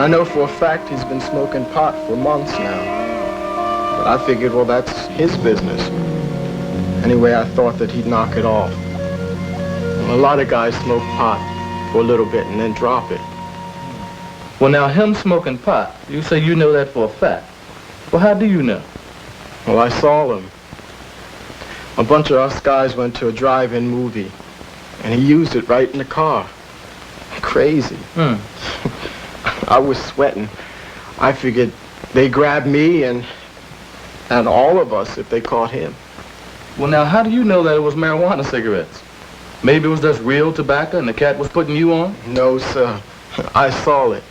I know for a fact he's been smoking pot for months now. But I figured, well, that's his business. Anyway, I thought that he'd knock it off. Well, a lot of guys smoke pot for a little bit and then drop it. Well, now, him smoking pot, you say you know that for a fact. Well, how do you know? Well, I saw him. A bunch of us guys went to a drive-in movie, and he used it right in the car. Crazy. I was sweating. I figured they grabbed me and all of us if they caught him. Well, now, how do you know that it was marijuana cigarettes? Maybe it was just real tobacco and the cat was putting you on? No, sir. I saw it.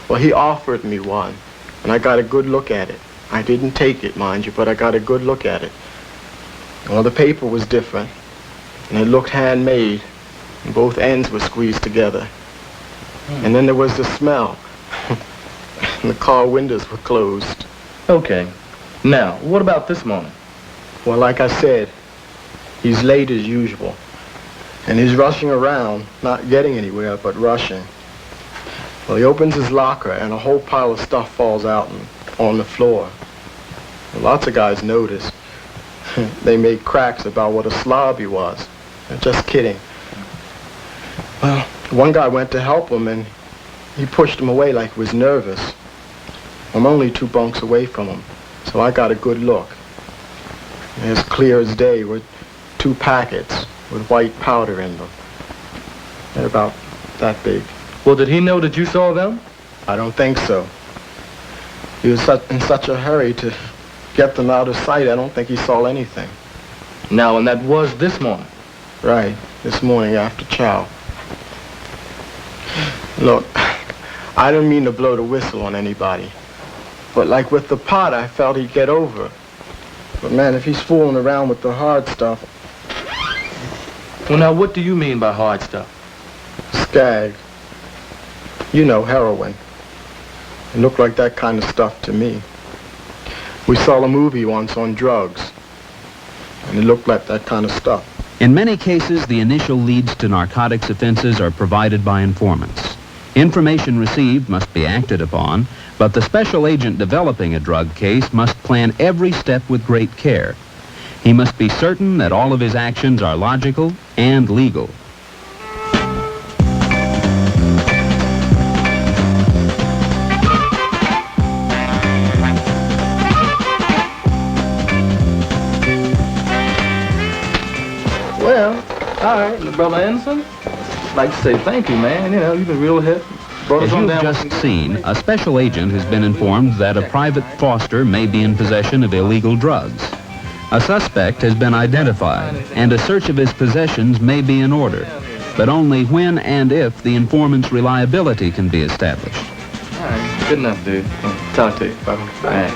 Well, he offered me one, and I got a good look at it. I didn't take it, mind you, but I got a good look at it. Well, the paper was different, and it looked handmade, and both ends were squeezed together. And then there was the smell, and the car windows were closed. Okay. Now, what about this morning? Well, like I said, he's late as usual, and he's rushing around, not getting anywhere, but rushing. Well, he opens his locker, and a whole pile of stuff falls out on the floor. Well, lots of guys noticed. They made cracks about what a slob he was. Just kidding. Well, one guy went to help him, and he pushed him away like he was nervous. I'm only 2 bunks away from him, so I got a good look. As clear as day with 2 packets with white powder in them. They're about that big. Well, did he know that you saw them? I don't think so. He was in such a hurry to get them out of sight, I don't think he saw anything. Now, and that was this morning? Right, this morning after chow. Look, I didn't mean to blow the whistle on anybody. But like with the pot, I felt he'd get over it. But man, if he's fooling around with the hard stuff... Well, now, what do you mean by hard stuff? Skag. You know, heroin. It looked like that kind of stuff to me. We saw a movie once on drugs, and it looked like that kind of stuff. In many cases, the initial leads to narcotics offenses are provided by informants. Information received must be acted upon, but the special agent developing a drug case must plan every step with great care. He must be certain that all of his actions are logical and legal. Well, all right, Brother Anderson, I'd like to say thank you, man. You know, you've been real hip. As you've just seen, a special agent has been informed that a private foster may be in possession of illegal drugs. A suspect has been identified, and a search of his possessions may be in order, but only when and if the informant's reliability can be established. All right, good enough, dude. Talk to you. Bye. Bye.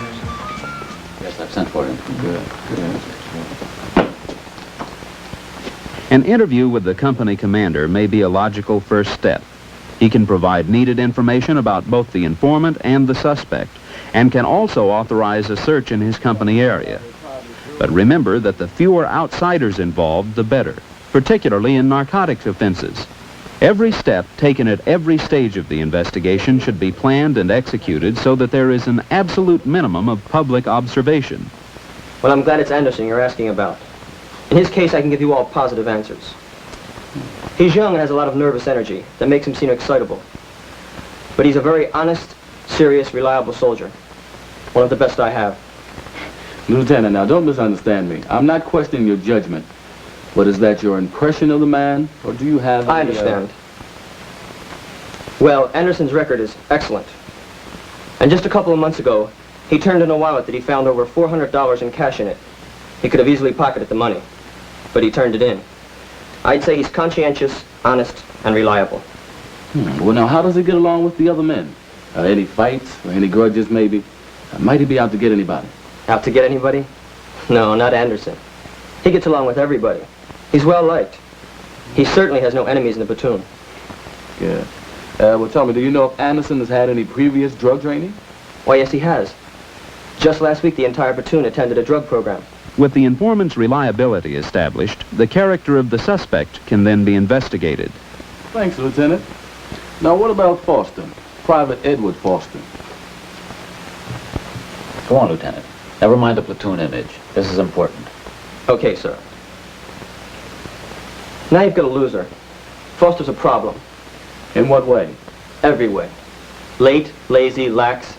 Yes, I've sent for him. Good. An interview with the company commander may be a logical first step. He can provide needed information about both the informant and the suspect, and can also authorize a search in his company area. But remember that the fewer outsiders involved, the better, particularly in narcotics offenses. Every step taken at every stage of the investigation should be planned and executed so that there is an absolute minimum of public observation. Well, I'm glad it's Anderson you're asking about. In his case, I can give you all positive answers. He's young and has a lot of nervous energy that makes him seem excitable. But he's a very honest, serious, reliable soldier. One of the best I have. Lieutenant, now don't misunderstand me. I'm not questioning your judgment. But is that your impression of the man, or do you have I understand. Well, Anderson's record is excellent. And just a couple of months ago, he turned in a wallet that he found over $400 in cash in it. He could have easily pocketed the money, but he turned it in. I'd say he's conscientious, honest, and reliable. Well, now, how does he get along with the other men? Any fights or any grudges, maybe? Might he be out to get anybody? Out to get anybody? No, not Anderson. He gets along with everybody. He's well liked. He certainly has no enemies in the platoon. Yeah. Well, tell me, do you know if Anderson has had any previous drug training? Why, yes, he has. Just last week, the entire platoon attended a drug program. With the informant's reliability established, the character of the suspect can then be investigated. Thanks, Lieutenant. Now, what about Foster? Private Edward Foster. Go on, Lieutenant. Never mind the platoon image. This is important. Okay, sir. Now you've got a loser. Foster's a problem. In what way? Every way. Late, lazy, lax.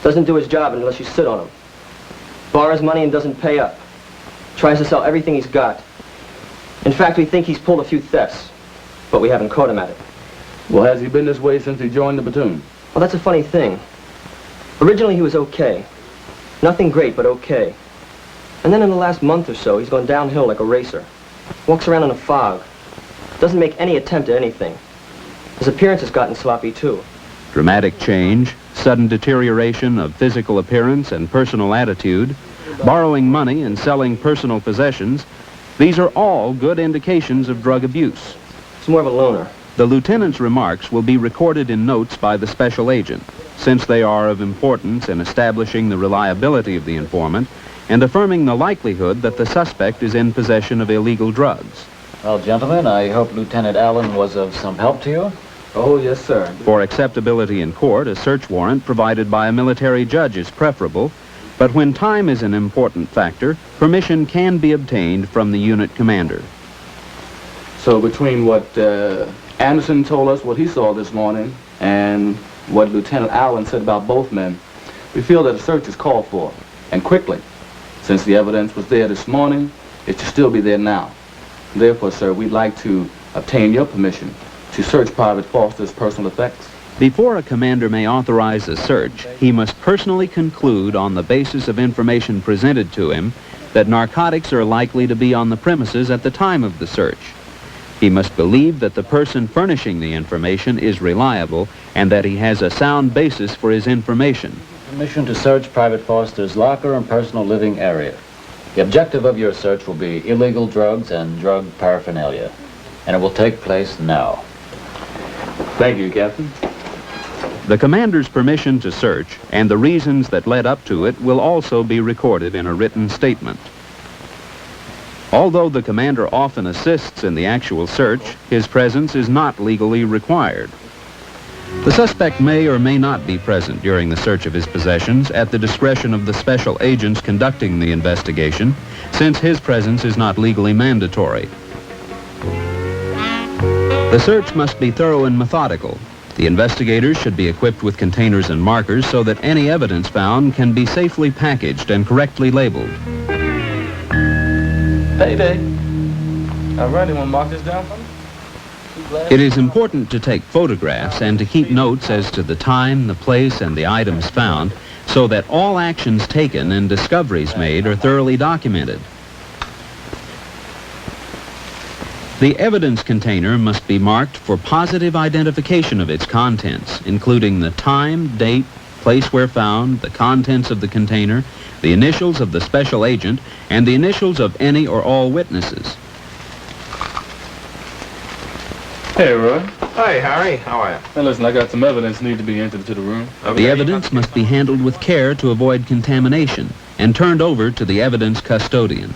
Doesn't do his job unless you sit on him. Borrows money and doesn't pay up. Tries to sell everything he's got. In fact, we think he's pulled a few thefts, but we haven't caught him at it. Well, has he been this way since he joined the platoon? Well, that's a funny thing. Originally, he was okay. Nothing great, but okay. And then in the last month or so, he's gone downhill like a racer. Walks around in a fog. Doesn't make any attempt at anything. His appearance has gotten sloppy, too. Dramatic change, sudden deterioration of physical appearance and personal attitude, borrowing money and selling personal possessions, these are all good indications of drug abuse. It's more of a loner. The lieutenant's remarks will be recorded in notes by the special agent, since they are of importance in establishing the reliability of the informant and affirming the likelihood that the suspect is in possession of illegal drugs. Well, gentlemen, I hope Lieutenant Allen was of some help to you. Oh, yes, sir. For acceptability in court, a search warrant provided by a military judge is preferable, but when time is an important factor, permission can be obtained from the unit commander. So between what Anderson told us, what he saw this morning, and what Lieutenant Allen said about both men, we feel that a search is called for, and quickly. Since the evidence was there this morning, it should still be there now. Therefore, sir, we'd like to obtain your permission to search Private Foster's personal effects. Before a commander may authorize a search, he must personally conclude on the basis of information presented to him that narcotics are likely to be on the premises at the time of the search. He must believe that the person furnishing the information is reliable and that he has a sound basis for his information. Permission to search Private Foster's locker and personal living area. The objective of your search will be illegal drugs and drug paraphernalia, and it will take place now. Thank you, Captain. The commander's permission to search and the reasons that led up to it will also be recorded in a written statement. Although the commander often assists in the actual search, his presence is not legally required. The suspect may or may not be present during the search of his possessions at the discretion of the special agents conducting the investigation, since his presence is not legally mandatory. The search must be thorough and methodical. The investigators should be equipped with containers and markers so that any evidence found can be safely packaged and correctly labeled. Payday. All right, you want to mark this down for me? It is important to take photographs and to keep notes as to the time, the place, and the items found so that all actions taken and discoveries made are thoroughly documented. The evidence container must be marked for positive identification of its contents, including the time, date, place where found, the contents of the container, the initials of the special agent, and the initials of any or all witnesses. Hey, Roy. Hey, Harry. How are you? Hey, listen, I got some evidence need to be entered into the room. The evidence must be handled with care to avoid contamination and turned over to the evidence custodian.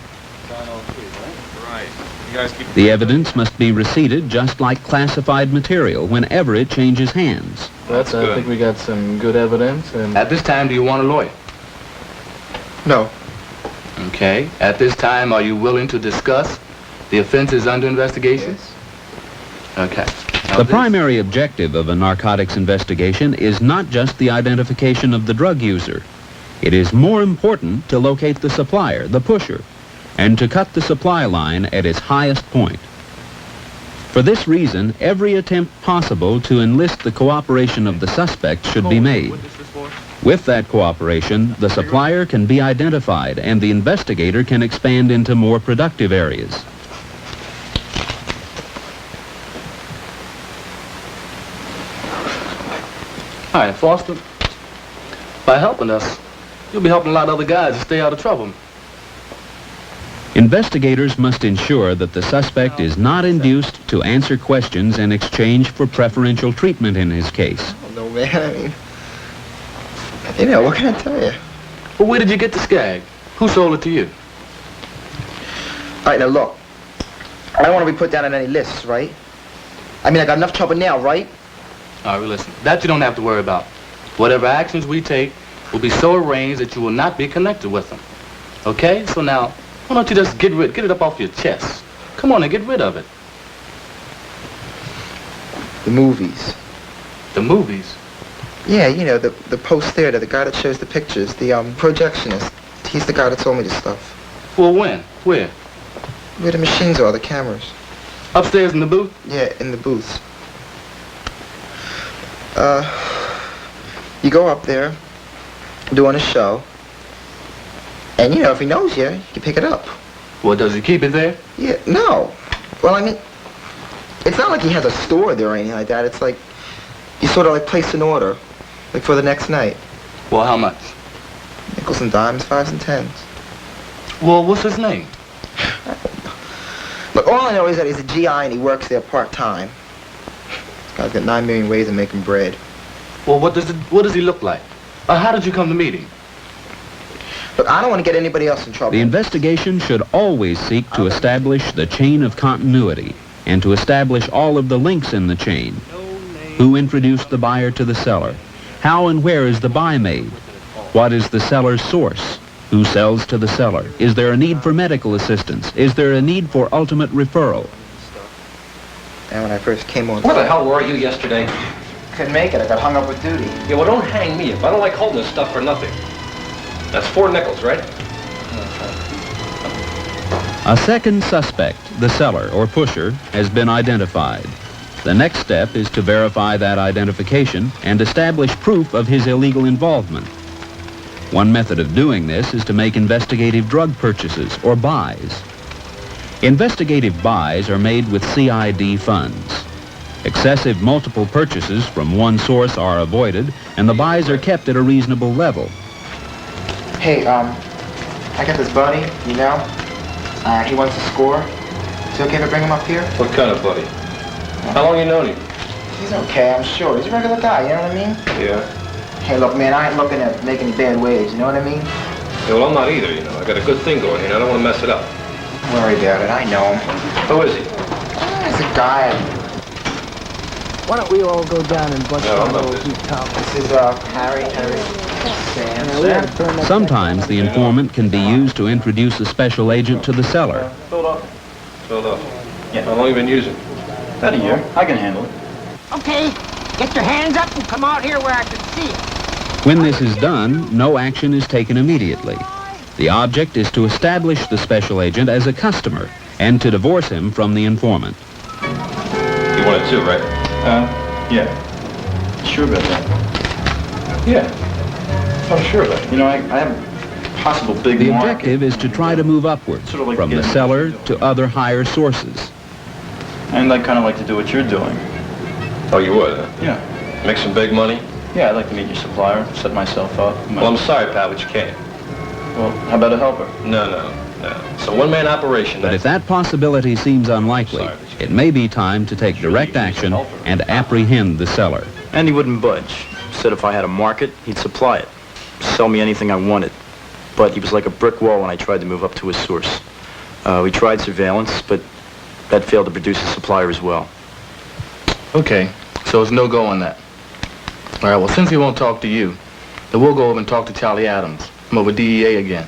The evidence must be receipted just like classified material whenever it changes hands. That's good. I think we got some good evidence. And At this time, do you want a lawyer? No. Okay. At this time, are you willing to discuss the offenses under investigation? Yes. Okay. Now The this- primary objective of a narcotics investigation is not just the identification of the drug user. It is more important to locate the supplier, the pusher, and to cut the supply line at its highest point. For this reason, every attempt possible to enlist the cooperation of the suspect should be made. With that cooperation, the supplier can be identified and the investigator can expand into more productive areas. all right, Foster. By helping us, you'll be helping a lot of other guys to stay out of trouble. Investigators must ensure that the suspect is not induced to answer questions in exchange for preferential treatment in his case. No, man. I mean, what can I tell you? Well, where did you get the skag? Who sold it to you? All right, now look. I don't want to be put down on any lists, right? I mean, I got enough trouble now, right? All right, well, listen. That you don't have to worry about. Whatever actions we take will be so arranged that you will not be connected with them. Okay? So now, why don't you just get it up off your chest? Come on and get rid of it. The movies. The movies? Yeah, you know, the post theater, the guy that shows the pictures, the projectionist. He's the guy that told me this stuff. Well, when? Where? Where the machines are, the cameras. Upstairs in the booth? Yeah, in the booths. You go up there, doing a show, and you know, if he knows you, you can pick it up. Well, does he keep it there? Yeah, no. Well, I mean, it's not like he has a store there or anything like that. It's like, you sort of like place an order, like for the next night. Well, how much? Nickels and dimes, 5s and 10s. Well, what's his name? But all I know is that he's a GI and he works there part-time. This guy's got 9 million ways of making bread. Well, what does he look like? How did you come to meet him? Look, I don't want to get anybody else in trouble. The investigation should always seek to establish the chain of continuity and to establish all of the links in the chain. Who introduced the buyer to the seller? How and where is the buy made? What is the seller's source? Who sells to the seller? Is there a need for medical assistance? Is there a need for ultimate referral? And when I first came on... Where the hell were you yesterday? Couldn't make it. I got hung up with duty. Yeah, well, don't hang me up. I don't like holding this stuff for nothing. That's 4 nickels, right? A second suspect, the seller or pusher, has been identified. The next step is to verify that identification and establish proof of his illegal involvement. One method of doing this is to make investigative drug purchases or buys. Investigative buys are made with CID funds. Excessive multiple purchases from one source are avoided and the buys are kept at a reasonable level. Hey, I got this buddy, you know? He wants to score. Is it okay if I bring him up here? What kind of buddy? How long you known him? He's okay, I'm sure. He's a regular guy, you know what I mean? Yeah. Hey, look, man, I ain't looking at making any bad waves, you know what I mean? Yeah, well, I'm not either, you know. I got a good thing going here, and I don't want to mess it up. Don't worry about it, I know him. Who is he? He's a guy. Why don't we all go down and bust No, I'm one not of those busy. deep tops? This is, Harry, Sam. We ought to burn that Sometimes the informant can be used to introduce a special agent to the seller. Philadelphia. Yeah. How long you been using? About a year. I can handle it. Okay, get your hands up and come out here where I can see it. When this is done, no action is taken immediately. The object is to establish the special agent as a customer and to divorce him from the informant. You wanted 2, right? Yeah. Sure about that. Yeah. I'm sure of that. You know, I have a possible big The market. objective is to try to move upward Sort of like from the getting- seller to other higher sources. And I'd kind of like to do what you're doing. Oh, you would, huh? Yeah. Make some big money? Yeah, I'd like to meet your supplier, set myself up. Well, I'm sorry, pal, but you can't. Well, how about a helper? No. It's a one-man operation. But if that possibility seems unlikely, it may be time to take direct action and apprehend the seller. And he wouldn't budge. Said if I had a market, he'd supply it. Sell me anything I wanted. But he was like a brick wall when I tried to move up to his source. We tried surveillance, but that failed to produce a supplier as well. Okay, so it's no go on that. All right, well, since he won't talk to you, then we'll go over and talk to Charlie Adams from over DEA again.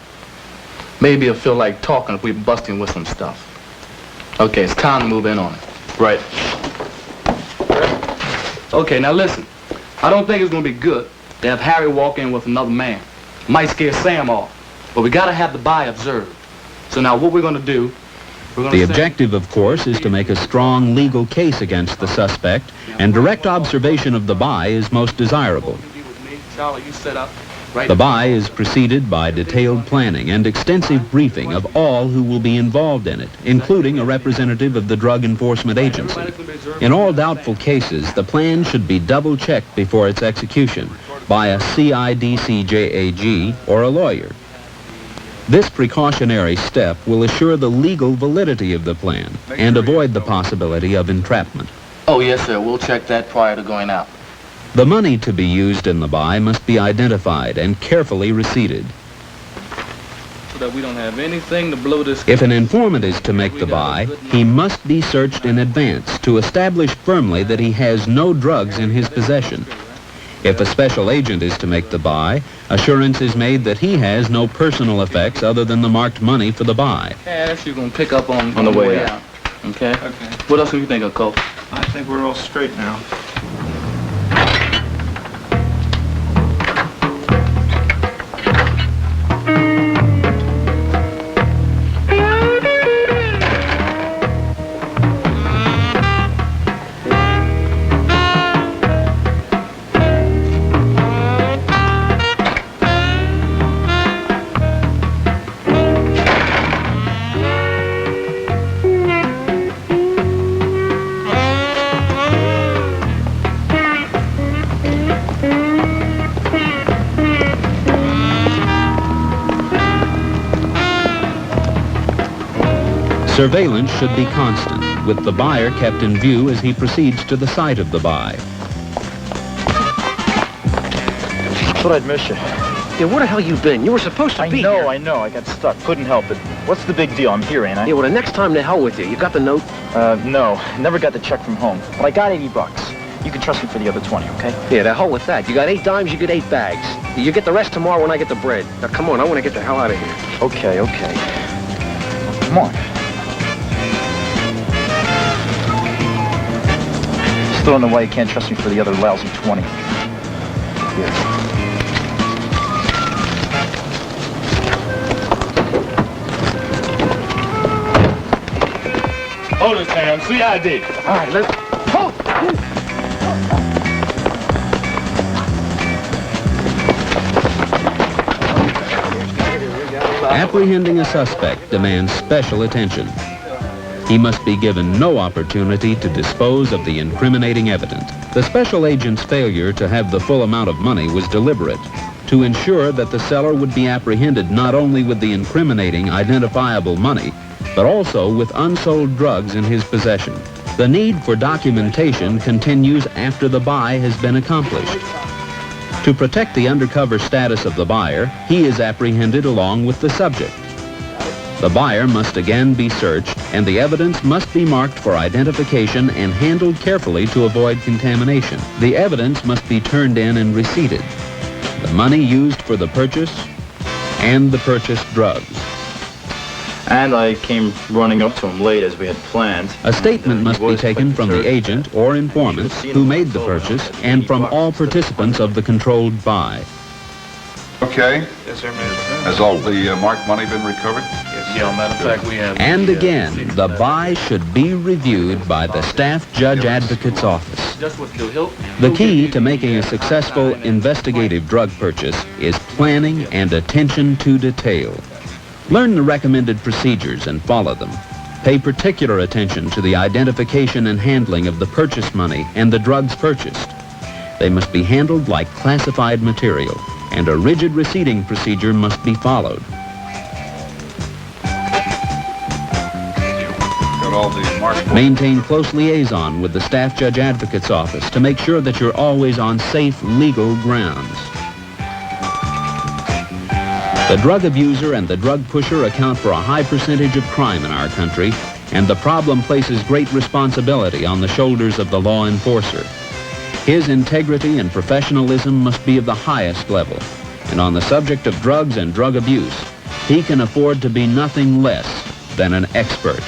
Maybe he'll feel like talking if we bust him with some stuff. Okay, it's time to move in on it. Right. Okay, now listen. I don't think it's going to be good to have Harry walk in with another man. Might scare Sam off, but we got to have the buy observed. So now what we're going to do, we're going to The objective, of course, is to make a strong legal case against the suspect, and direct observation of the buy is most desirable. Charlie, you set up. The buy is preceded by detailed planning and extensive briefing of all who will be involved in it, including a representative of the Drug Enforcement Agency. In all doubtful cases, the plan should be double-checked before its execution by a CIDCJAG or a lawyer. This precautionary step will assure the legal validity of the plan and avoid the possibility of entrapment. Oh, yes, sir. We'll check that prior to going out. The money to be used in the buy must be identified and carefully receipted. that we don't have anything to blow this. If an informant is to make the buy, he must be searched in advance to establish firmly that he has no drugs in his possession. If a special agent is to make the buy, assurance is made that he has no personal effects other than the marked money for the buy. Cash you're going to pick up on the way out. Okay? What else do you think of, Cole? I think we're all straight now. Surveillance should be constant, with the buyer kept in view as he proceeds to the site of the buy. Thought I'd miss you. Yeah, where the hell you been? You were supposed to be here. I know. I got stuck. Couldn't help it. What's the big deal? I'm here, ain't I? Yeah, well, the next time, to hell with you. You got the note? No. Never got the check from home. But I got $80. You can trust me for the other 20, okay? Yeah, the hell with that. You got 8 dimes, you get 8 bags. You get the rest tomorrow when I get the bread. Now, come on, I want to get the hell out of here. Okay. Come on. Still in the way, you can't trust me for the other lousy 20. Here. Hold his hand. See, I did. All right, let's... Hold! Apprehending a suspect demands special attention. He must be given no opportunity to dispose of the incriminating evidence. The special agent's failure to have the full amount of money was deliberate, to ensure that the seller would be apprehended not only with the incriminating identifiable money, but also with unsold drugs in his possession. The need for documentation continues after the buy has been accomplished. To protect the undercover status of the buyer, he is apprehended along with the subject. The buyer must again be searched, and the evidence must be marked for identification and handled carefully to avoid contamination. The evidence must be turned in and receipted. The money used for the purchase and the purchased drugs. And I came running up to him late as we had planned. A statement must be taken from the agent or informant who made the purchase and from all participants of the controlled buy. Okay. Yes, sir, Has all the marked money been recovered? Yeah, matter of fact, we have... And again, the buy should be reviewed by the Staff Judge Advocate's office. Just what he'll The key to making a successful investigative drug purchase is planning and attention to detail. Learn the recommended procedures and follow them. Pay particular attention to the identification and handling of the purchase money and the drugs purchased. They must be handled like classified material, and a rigid receipting procedure must be followed. Got all the marked... Maintain close liaison with the Staff Judge Advocate's office to make sure that you're always on safe, legal grounds. The drug abuser and the drug pusher account for a high percentage of crime in our country, and the problem places great responsibility on the shoulders of the law enforcer. His integrity and professionalism must be of the highest level, and on the subject of drugs and drug abuse, he can afford to be nothing less than an expert.